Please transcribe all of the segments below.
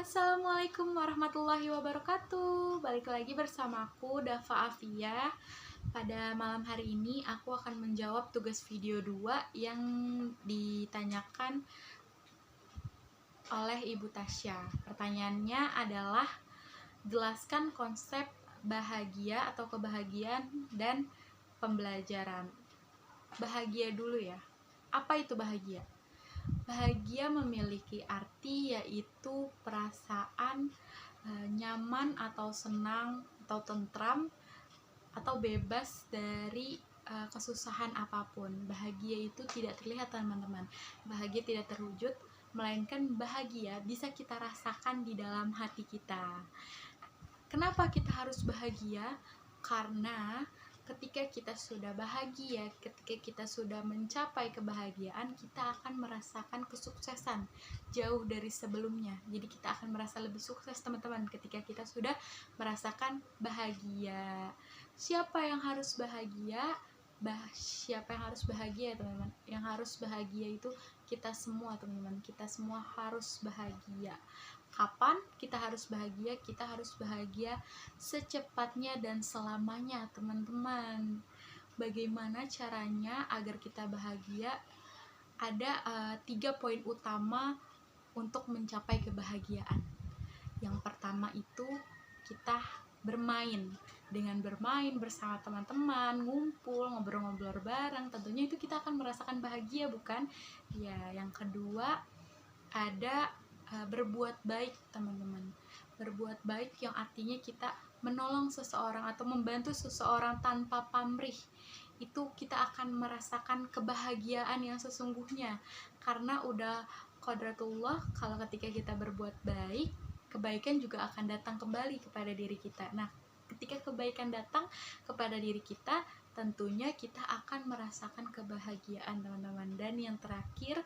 Assalamualaikum warahmatullahi wabarakatuh. Balik lagi bersamaku Dafa Afia. Pada malam hari ini aku akan menjawab tugas video 2 yang ditanyakan oleh Ibu Tasya. Pertanyaannya adalah jelaskan konsep bahagia atau kebahagiaan dan pembelajaran. Bahagia dulu ya. Apa itu bahagia? Bahagia memiliki arti yaitu perasaan nyaman atau senang atau tentram atau bebas dari kesusahan apapun. Bahagia itu tidak terlihat, teman-teman. Bahagia tidak terwujud, melainkan bahagia bisa kita rasakan di dalam hati kita. Kenapa kita harus bahagia? Karena ketika kita sudah bahagia, ketika kita sudah mencapai kebahagiaan, kita akan merasakan kesuksesan jauh dari sebelumnya. Jadi kita akan merasa lebih sukses, teman-teman, ketika kita sudah merasakan bahagia. Siapa yang harus bahagia? Siapa yang harus bahagia, teman-teman? Yang harus bahagia itu kita semua, teman-teman. Kita semua harus bahagia. Kapan kita harus bahagia? Kita harus bahagia secepatnya dan selamanya, teman-teman. Bagaimana caranya agar kita bahagia? Ada 3 poin utama untuk mencapai kebahagiaan. Yang pertama itu kita bermain. Dengan bermain bersama teman-teman, ngumpul, ngobrol-ngobrol bareng, tentunya itu kita akan merasakan bahagia, bukan? Ya, yang kedua ada berbuat baik, teman-teman. Berbuat baik yang artinya kita menolong seseorang atau membantu seseorang tanpa pamrih. Itu kita akan merasakan kebahagiaan yang sesungguhnya, karena udah qadratullah kalau ketika kita berbuat baik, kebaikan juga akan datang kembali kepada diri kita. Nah, ketika kebaikan datang kepada diri kita, tentunya kita akan merasakan kebahagiaan, teman-teman. Dan yang terakhir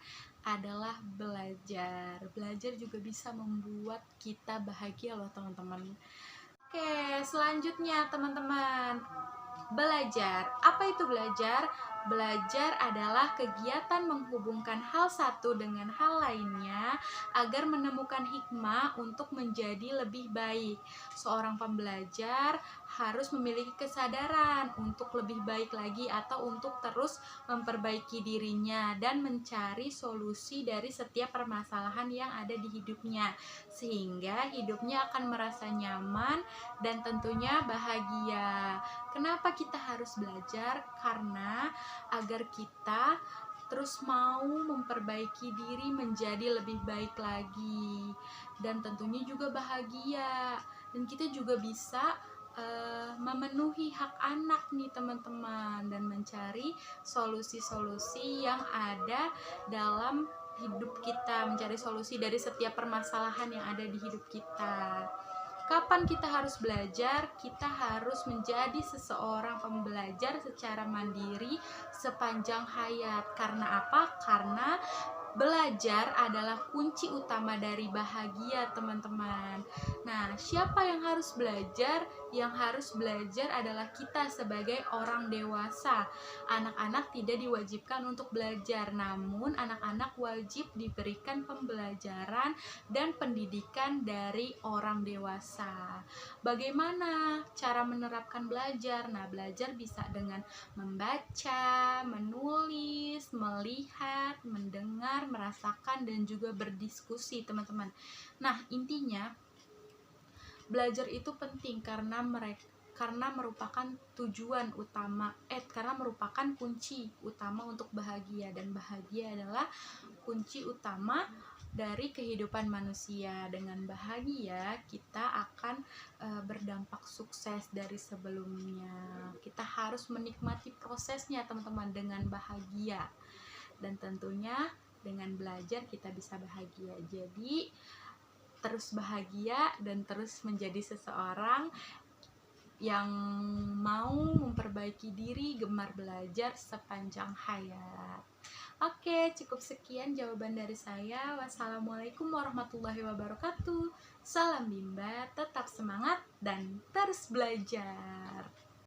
adalah belajar. Belajar juga bisa membuat kita bahagia loh, teman-teman. Oke, selanjutnya, teman-teman, belajar. Apa itu belajar? Belajar adalah kegiatan menghubungkan hal satu dengan hal lainnya agar menemukan hikmah untuk menjadi lebih baik. Seorang pembelajar harus memiliki kesadaran untuk lebih baik lagi atau untuk terus memperbaiki dirinya dan mencari solusi dari setiap permasalahan yang ada di hidupnya, sehingga hidupnya akan merasa nyaman dan tentunya bahagia. Kenapa kita harus belajar? Karena agar kita terus mau memperbaiki diri menjadi lebih baik lagi, dan tentunya juga bahagia. Dan kita juga bisa memenuhi hak anak nih, teman-teman, dan mencari solusi-solusi yang ada dalam hidup kita, mencari solusi dari setiap permasalahan yang ada di hidup kita. Kapan kita harus belajar? Kita harus menjadi seseorang pembelajar secara mandiri sepanjang hayat. Karena apa? Karena belajar adalah kunci utama dari bahagia, teman-teman. Nah, siapa yang harus belajar? Yang harus belajar adalah kita sebagai orang dewasa. Anak-anak tidak diwajibkan untuk belajar, namun anak-anak wajib diberikan pembelajaran dan pendidikan dari orang dewasa. Bagaimana cara menerapkan belajar? Nah, belajar bisa dengan membaca, menulis, melihat, mendengar, merasakan, dan juga berdiskusi, teman-teman. Nah, intinya belajar itu penting karena merupakan tujuan utama, karena merupakan kunci utama untuk bahagia, dan bahagia adalah kunci utama dari kehidupan manusia. Dengan bahagia kita akan berdampak sukses dari sebelumnya. Kita harus menikmati prosesnya, teman-teman, dengan bahagia, dan tentunya dengan belajar kita bisa bahagia. Jadi terus bahagia dan terus menjadi seseorang yang mau memperbaiki diri, gemar belajar sepanjang hayat. Oke, cukup sekian jawaban dari saya. Wassalamualaikum warahmatullahi wabarakatuh. Salam Bimba, tetap semangat dan terus belajar.